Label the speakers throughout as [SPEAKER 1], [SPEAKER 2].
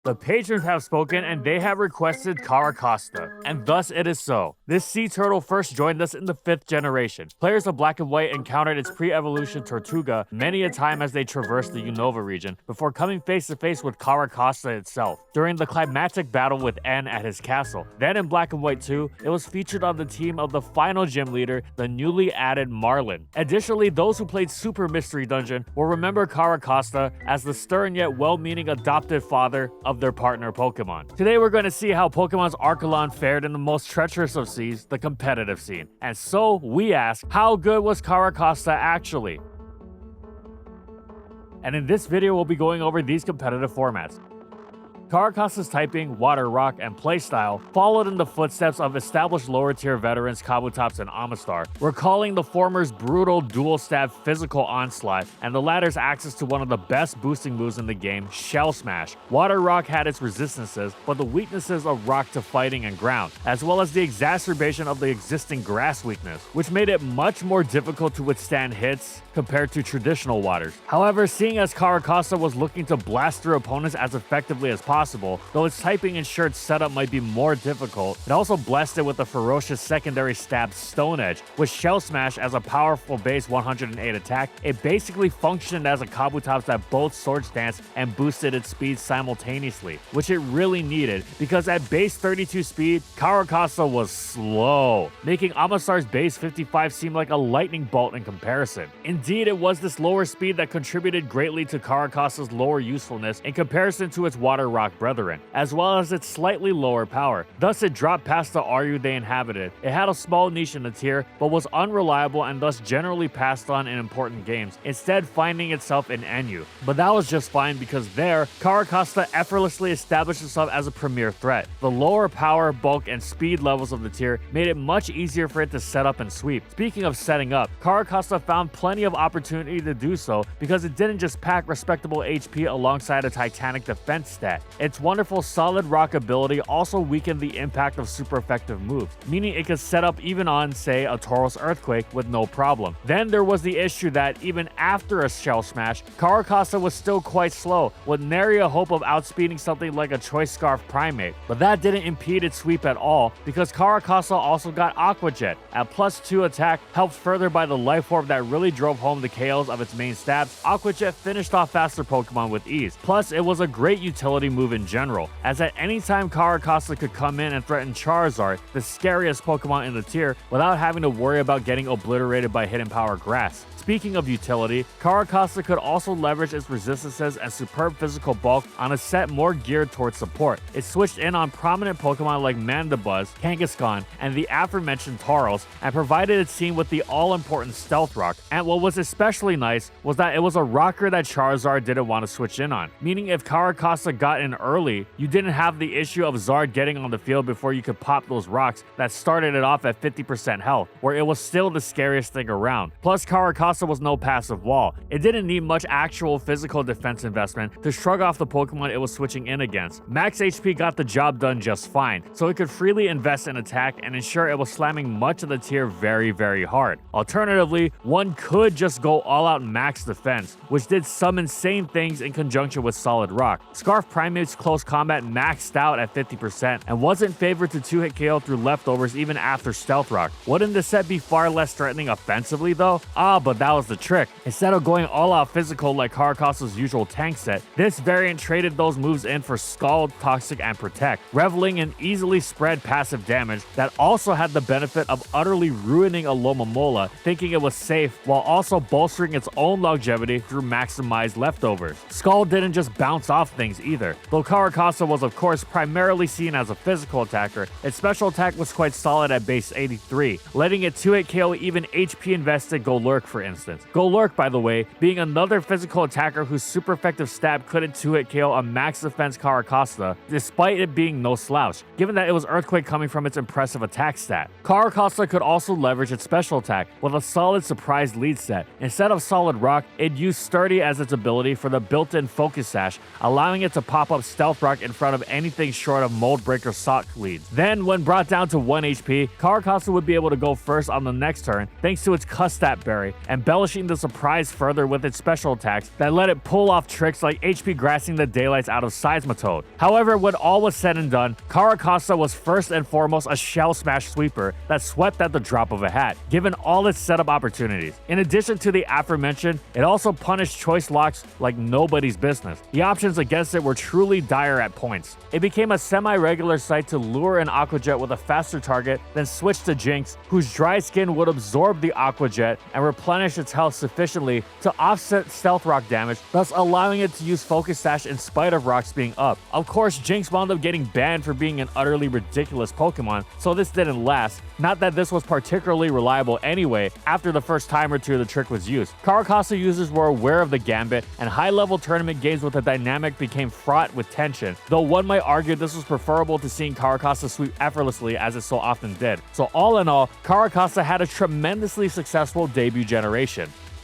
[SPEAKER 1] The patrons have spoken and they have requested Carracosta, and thus it is so. This sea turtle first joined us in the 5th generation. Players of Black and White encountered its pre-evolution Tortuga many a time as they traversed the Unova region, before coming face to face with Carracosta itself, during the climactic battle with N at his castle. Then in Black and White 2, it was featured on the team of the final gym leader, the newly added Marlin. Additionally, those who played Super Mystery Dungeon will remember Carracosta as the stern yet well-meaning adopted father of their partner Pokemon. Today we're going to see how Pokemon's Archelon fared in the most treacherous of seas, the competitive scene. And so we ask, how good was Carracosta actually? And in this video we'll be going over these competitive formats. Carracosta's typing, water rock, and playstyle followed in the footsteps of established lower-tier veterans Kabutops and Amistar, recalling the former's brutal dual-stab physical onslaught and the latter's access to one of the best boosting moves in the game, Shell Smash. Water rock had its resistances, but the weaknesses of rock to fighting and ground, as well as the exacerbation of the existing grass weakness, which made it much more difficult to withstand hits compared to traditional waters. However, seeing as Carracosta was looking to blast through opponents as effectively as possible, though its typing ensured setup might be more difficult, it also blessed it with a ferocious secondary stab Stone Edge. With Shell Smash as a powerful base 108 attack, it basically functioned as a Kabutops that both Swords Dance and boosted its speed simultaneously, which it really needed, because at base 32 speed, Carracosta was slow, making Amistar's base 55 seem like a lightning bolt in comparison. Indeed, it was this lower speed that contributed greatly to Carracosta's lower usefulness in comparison to its water rock brethren, as well as its slightly lower power. Thus, it dropped past the RU they inhabited. It had a small niche in the tier, but was unreliable and thus generally passed on in important games, instead finding itself in NU. But that was just fine, because there, Carracosta effortlessly established itself as a premier threat. The lower power, bulk, and speed levels of the tier made it much easier for it to set up and sweep. Speaking of setting up, Carracosta found plenty of opportunity to do so, because it didn't just pack respectable HP alongside a titanic defense stat. Its wonderful solid rock ability also weakened the impact of super effective moves, meaning it could set up even on, say, a Tauros Earthquake with no problem. Then there was the issue that even after a Shell Smash, Carracosta was still quite slow, with nary a hope of outspeeding something like a Choice Scarf Primate. But that didn't impede its sweep at all, because Carracosta also got Aqua Jet at +2 attack, helped further by the Life Orb that really drove home the KOs of its main stabs. Aqua Jet finished off faster Pokemon with ease. Plus, it was a great utility move in general, as at any time Carracosta could come in and threaten Charizard, the scariest Pokemon in the tier, without having to worry about getting obliterated by Hidden Power Grass. Speaking of utility, Carracosta could also leverage its resistances and superb physical bulk on a set more geared towards support. It switched in on prominent Pokemon like Mandibuzz, Kangaskhan, and the aforementioned Tauros, and provided its team with the all-important Stealth Rock. And what was especially nice was that it was a rocker that Charizard didn't want to switch in on, meaning if Carracosta got in early, you didn't have the issue of Zard getting on the field before you could pop those rocks that started it off at 50% health, where it was still the scariest thing around. Plus, Carracosta was no passive wall. It didn't need much actual physical defense investment to shrug off the Pokemon it was switching in against. Max HP got the job done just fine, so it could freely invest in attack and ensure it was slamming much of the tier very, very hard. Alternatively, one could just go all out max defense, which did some insane things in conjunction with Solid Rock. Scarf Primate's close combat maxed out at 50% and wasn't favored to 2-hit KO through leftovers even after Stealth Rock. Wouldn't the set be far less threatening offensively though? But that was the trick. Instead of going all out physical like Carracosta's usual tank set, this variant traded those moves in for Scald, Toxic, and Protect, reveling in easily spread passive damage that also had the benefit of utterly ruining a Lomomola, thinking it was safe, while also bolstering its own longevity through maximized leftovers. Scald didn't just bounce off things either. Though Carracosta was of course primarily seen as a physical attacker, its special attack was quite solid at base 83, letting it 2-hit KO even HP invested Golurk, for instance. Golurk, by the way, being another physical attacker whose super effective stab couldn't 2-hit KO a max defense Carracosta, despite it being no slouch, given that it was Earthquake coming from its impressive attack stat. Carracosta could also leverage its special attack with a solid surprise lead set. Instead of Solid Rock, it used Sturdy as its ability for the built-in Focus Sash, allowing it to pop up Stealth Rock in front of anything short of Mold Breaker Sock leads. Then, when brought down to 1 HP, Carracosta would be able to go first on the next turn thanks to its Custat Berry, and embellishing the surprise further with its special attacks that let it pull off tricks like HP grassing the daylights out of Seismitoad. However, when all was said and done, Carracosta was first and foremost a shell smash sweeper that swept at the drop of a hat, given all its setup opportunities. In addition to the aforementioned, it also punished choice locks like nobody's business. The options against it were truly dire at points. It became a semi-regular sight to lure an Aqua Jet with a faster target, then switch to Jinx, whose dry skin would absorb the Aqua Jet and replenish its health sufficiently to offset Stealth Rock damage, thus allowing it to use Focus Sash in spite of rocks being up. Of course, Jinx wound up getting banned for being an utterly ridiculous Pokemon, so this didn't last. Not that this was particularly reliable anyway after the first time or two the trick was used. Carracosta users were aware of the gambit, and high-level tournament games with the dynamic became fraught with tension, though one might argue this was preferable to seeing Carracosta sweep effortlessly as it so often did. So all in all, Carracosta had a tremendously successful debut generation.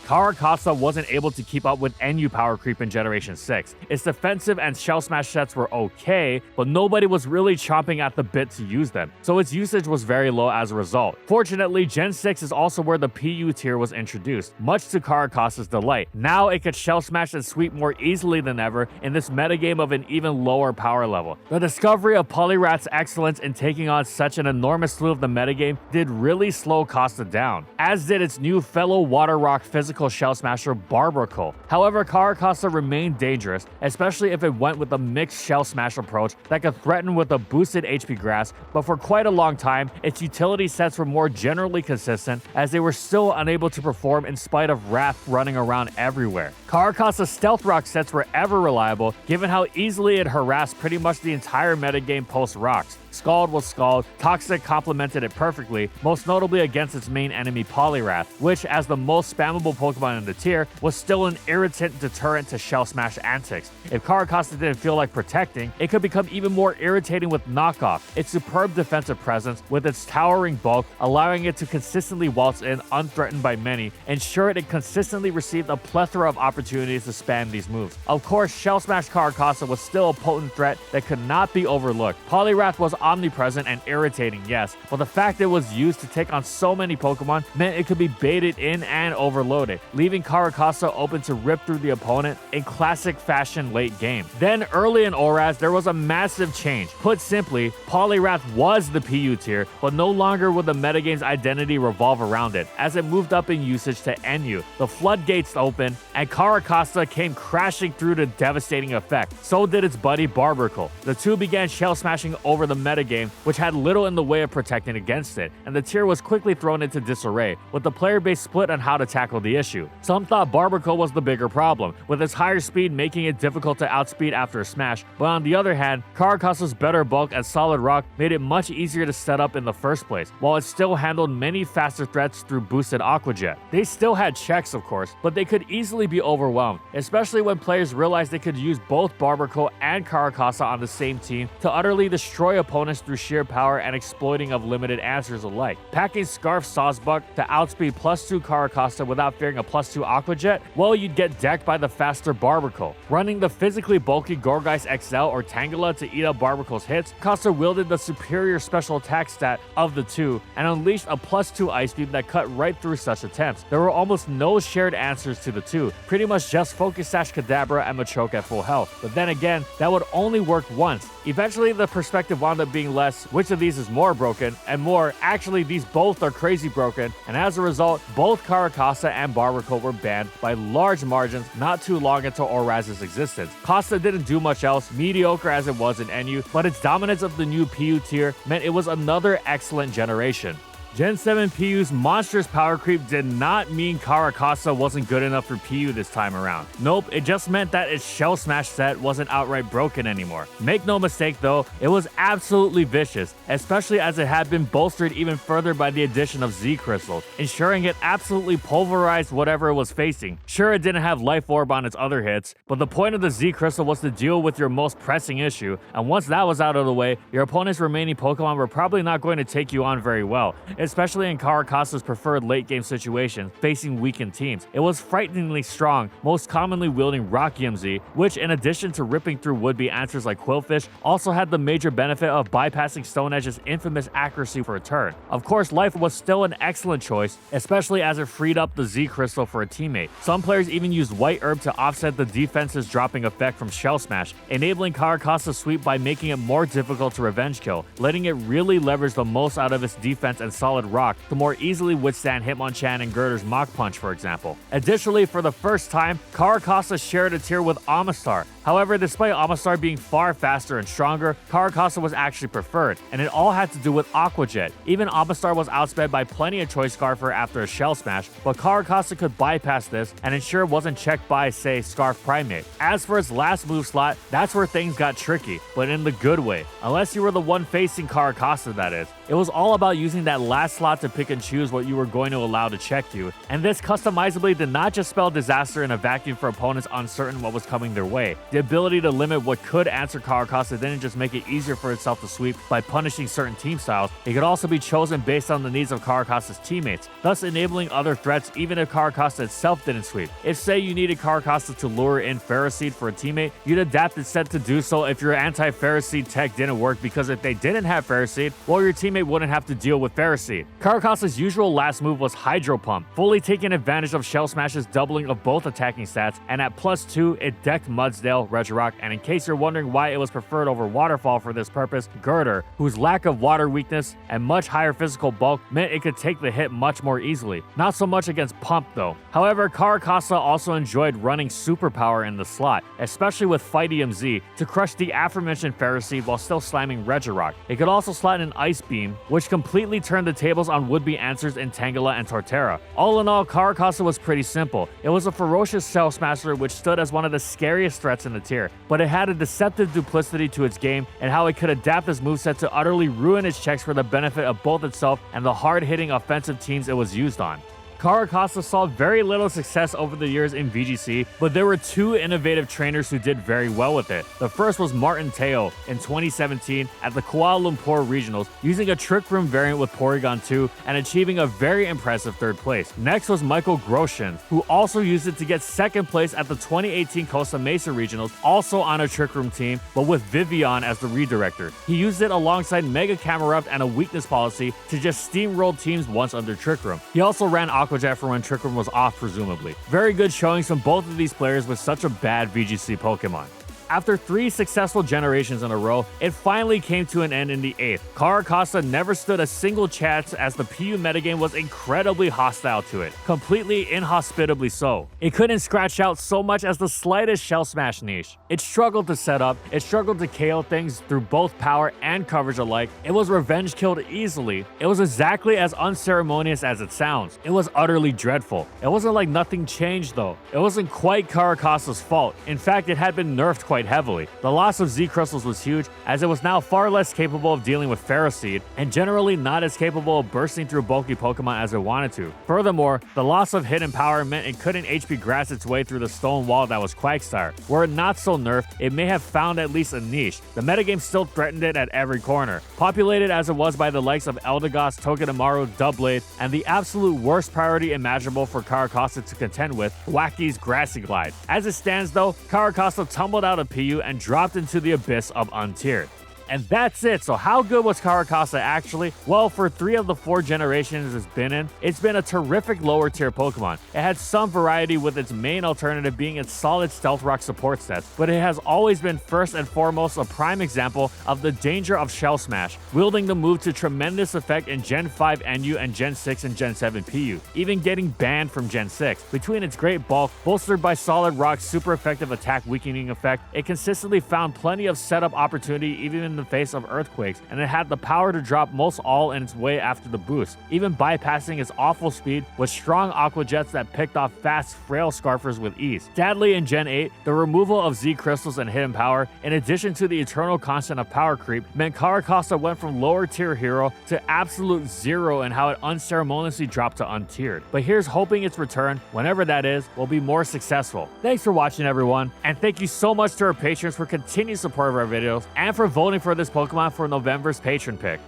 [SPEAKER 1] Carracosta wasn't able to keep up with NU power creep in Generation 6. Its defensive and shell smash sets were okay, but nobody was really chomping at the bit to use them, so its usage was very low as a result. Fortunately, Gen 6 is also where the PU tier was introduced, much to Carracosta's delight. Now it could shell smash and sweep more easily than ever in this metagame of an even lower power level. The discovery of Poliwrath's excellence in taking on such an enormous slew of the metagame did really slow Costa down, as did its new fellow Water Rock physical shell smasher Barbarcle. However, Carracosta remained dangerous, especially if it went with a mixed shell smash approach that could threaten with a boosted HP grass, but for quite a long time, its utility sets were more generally consistent as they were still unable to perform in spite of Wrath running around everywhere. Carracosta's Stealth Rock sets were ever reliable, given how easily it harassed pretty much the entire metagame post-Rocks. Scald was Scald, Toxic complemented it perfectly, most notably against its main enemy Poliwrath, which, as the most spammable Pokemon in the tier, was still an irritant deterrent to Shell Smash antics. If Carracosta didn't feel like protecting, it could become even more irritating with Knockoff, its superb defensive presence with its towering bulk, allowing it to consistently waltz in unthreatened by many, ensuring it consistently received a plethora of opportunities to spam these moves. Of course, Shell Smash Carracosta was still a potent threat that could not be overlooked. Poliwrath was omnipresent and irritating, yes, but the fact it was used to take on so many Pokemon meant it could be baited in and overloaded, leaving Carracosta open to rip through the opponent in classic fashion late game. Then early in ORAS, there was a massive change. Put simply, Poliwrath was the PU tier, but no longer would the metagame's identity revolve around it, as it moved up in usage to NU. The floodgates opened, and Carracosta came crashing through to devastating effect. So did its buddy Barbarcle. The two began shell smashing over the metagame, which had little in the way of protecting against it, and the tier was quickly thrown into disarray, with the player base split on how to tackle the issue. Some thought Barbarcle was the bigger problem, with its higher speed making it difficult to outspeed after a smash, but on the other hand, Carracosta's better bulk and solid rock made it much easier to set up in the first place, while it still handled many faster threats through boosted Aqua Jet. They still had checks, of course, but they could easily be overwhelmed, especially when players realized they could use both Barbarcle and Carracosta on the same team to utterly destroy opponents through sheer power and exploiting of limited answers alike. Packing Scarf Sawsbuck to outspeed +2 Carracosta without fearing a +2 Aqua Jet, well, you'd get decked by the faster Barbarcle. Running the physically bulky Gorgeist XL or Tangela to eat up Barbarcle's hits, Costa wielded the superior special attack stat of the two and unleashed a +2 Ice Beam that cut right through such attempts. There were almost no shared answers to the two, pretty much just Focus Sash Kadabra and Machoke at full health. But then again, that would only work once. Eventually, the perspective wound up being less, which of these is more broken, and more, actually these both are crazy broken, and as a result, both Carracosta and Barbarcle were banned by large margins not too long into ORAS's existence. Costa didn't do much else, mediocre as it was in NU, but its dominance of the new PU tier meant it was another excellent generation. Gen 7 PU's monstrous power creep did not mean Carracosta wasn't good enough for PU this time around. Nope, it just meant that its Shell Smash set wasn't outright broken anymore. Make no mistake though, it was absolutely vicious, especially as it had been bolstered even further by the addition of Z Crystals, ensuring it absolutely pulverized whatever it was facing. Sure, it didn't have Life Orb on its other hits, but the point of the Z Crystal was to deal with your most pressing issue, and once that was out of the way, your opponent's remaining Pokemon were probably not going to take you on very well. especially in Carracosta's preferred late-game situations facing weakened teams. It was frighteningly strong, most commonly wielding Rock EMZ, which in addition to ripping through would-be answers like Quillfish, also had the major benefit of bypassing Stone Edge's infamous accuracy for a turn. Of course, Life was still an excellent choice, especially as it freed up the Z Crystal for a teammate. Some players even used White Herb to offset the defense's dropping effect from Shell Smash, enabling Carracosta's sweep by making it more difficult to revenge kill, letting it really leverage the most out of its defense and solid rock to more easily withstand Hitmonchan and Girder's Mach Punch, for example. Additionally, for the first time, Carracosta shared a tier with Amistar. However, despite Amistar being far faster and stronger, Carracosta was actually preferred, and it all had to do with Aqua Jet. Even Amistar was outsped by plenty of Choice Scarfer after a Shell Smash, but Carracosta could bypass this and ensure it wasn't checked by, say, Scarf Primate. As for its last move slot, that's where things got tricky, but in the good way. Unless you were the one facing Carracosta, that is. It was all about using that last slot to pick and choose what you were going to allow to check you, and this customizably did not just spell disaster in a vacuum for opponents uncertain what was coming their way. The ability to limit what could answer Carracosta didn't just make it easier for itself to sweep by punishing certain team styles, it could also be chosen based on the needs of Carracosta's teammates, thus enabling other threats even if Carracosta itself didn't sweep. If say you needed Carracosta to lure in Ferroseed for a teammate, you'd adapt instead to do so if your anti-Ferroseed tech didn't work, because if they didn't have Ferroseed, well, your teammate wouldn't have to deal with Ferroseed. Carracosta's usual last move was Hydro Pump, fully taking advantage of Shell Smash's doubling of both attacking stats, and at +2, it decked Mudsdale, Regirock, and in case you're wondering why it was preferred over Waterfall for this purpose, Girder, whose lack of water weakness and much higher physical bulk meant it could take the hit much more easily. Not so much against Pump though. However, Carracosta also enjoyed running Superpower in the slot, especially with Fight EMZ, to crush the aforementioned Ferroseed while still slamming Regirock. It could also slot in Ice Beam, which completely turned the tables on would-be answers in Tangela and Torterra. All in all, Carracosta was pretty simple. It was a ferocious Shell Smasher which stood as one of the scariest threats in the tier, but it had a deceptive duplicity to its game and how it could adapt this moveset to utterly ruin its checks for the benefit of both itself and the hard-hitting offensive teams it was used on. Carracosta saw very little success over the years in VGC, but there were two innovative trainers who did very well with it. The first was Martin Teo in 2017 at the Kuala Lumpur Regionals, using a Trick Room variant with Porygon 2 and achieving a very impressive third place. Next was Michael Grosjean, who also used it to get second place at the 2018 Costa Mesa Regionals, also on a Trick Room team, but with Vivian as the redirector. He used it alongside Mega Camerupt and a weakness policy to just steamroll teams once under Trick Room. He also ran Aqua Jet for when Trick Room was off, presumably. Very good showings from both of these players with such a bad VGC Pokemon. After 3 successful generations in a row, it finally came to an end in the 8th. Carracosta never stood a single chance as the PU metagame was incredibly hostile to it, completely inhospitably so. It couldn't scratch out so much as the slightest Shell Smash niche. It struggled to set up, it struggled to KO things through both power and coverage alike, it was revenge killed easily, it was exactly as unceremonious as it sounds. It was utterly dreadful. It wasn't like nothing changed though. It wasn't quite Carracosta's fault. In fact, it had been nerfed quite heavily. The loss of Z Crystals was huge, as it was now far less capable of dealing with Ferroseed, and generally not as capable of bursting through bulky Pokemon as it wanted to. Furthermore, the loss of Hidden Power meant it couldn't HP Grass its way through the stone wall that was Quagsire. Were it not so nerfed, it may have found at least a niche. The metagame still threatened it at every corner. Populated as it was by the likes of Eldegoss, Togedemaru, Doublade, and the absolute worst priority imaginable for Carracosta to contend with, Wacky's Grassy Glide. As it stands though, Carracosta tumbled out of PU and dropped into the abyss of untiered. And that's it. So how good was Carracosta actually? Well, for 3 of the 4 generations it's been in, it's been a terrific lower tier Pokemon. It had some variety with its main alternative being its solid Stealth Rock support stats, but it has always been first and foremost a prime example of the danger of Shell Smash, wielding the move to tremendous effect in Gen 5 NU and Gen 6 and Gen 7 PU, even getting banned from Gen 6. Between its great bulk, bolstered by Solid Rock's super effective attack weakening effect, it consistently found plenty of setup opportunity even in the face of earthquakes, and it had the power to drop most all in its way after the boost, even bypassing its awful speed with strong Aqua Jets that picked off fast, frail Scarfers with ease. Sadly, in Gen 8, the removal of Z Crystals and Hidden Power, in addition to the eternal constant of power creep, meant Carracosta went from lower tier hero to absolute zero in how it unceremoniously dropped to untiered. But here's hoping its return, whenever that is, will be more successful. Thanks for watching, everyone, and thank you so much to our patrons for continued support of our videos and for voting for this Pokemon for November's patron pick.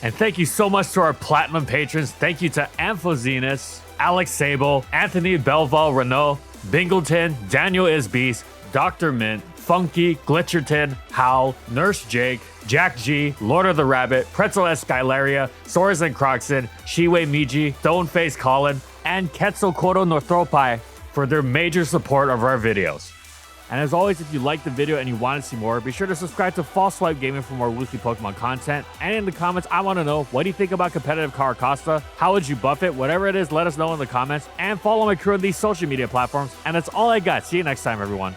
[SPEAKER 1] And thank you so much to our platinum patrons. Thank you to Amphozenus, Alex Sable, Anthony Belval Renault, Bingleton, Daniel Isbeast, Dr. Mint, Funky, Glitcherton, Hal, Nurse Jake, Jack G, Lord of the Rabbit, Pretzel Eskylaria, Soras and Croxon, Shiwei Miji, Stoneface Colin, and Quetzalcoatl Northropi for their major support of our videos. And as always, if you liked the video and you want to see more, be sure to subscribe to False Swipe Gaming for more weekly Pokemon content. And in the comments, I want to know, what do you think about competitive Carracosta? How would you buff it? Whatever it is, let us know in the comments. And follow my crew on these social media platforms. And that's all I got. See you next time, everyone.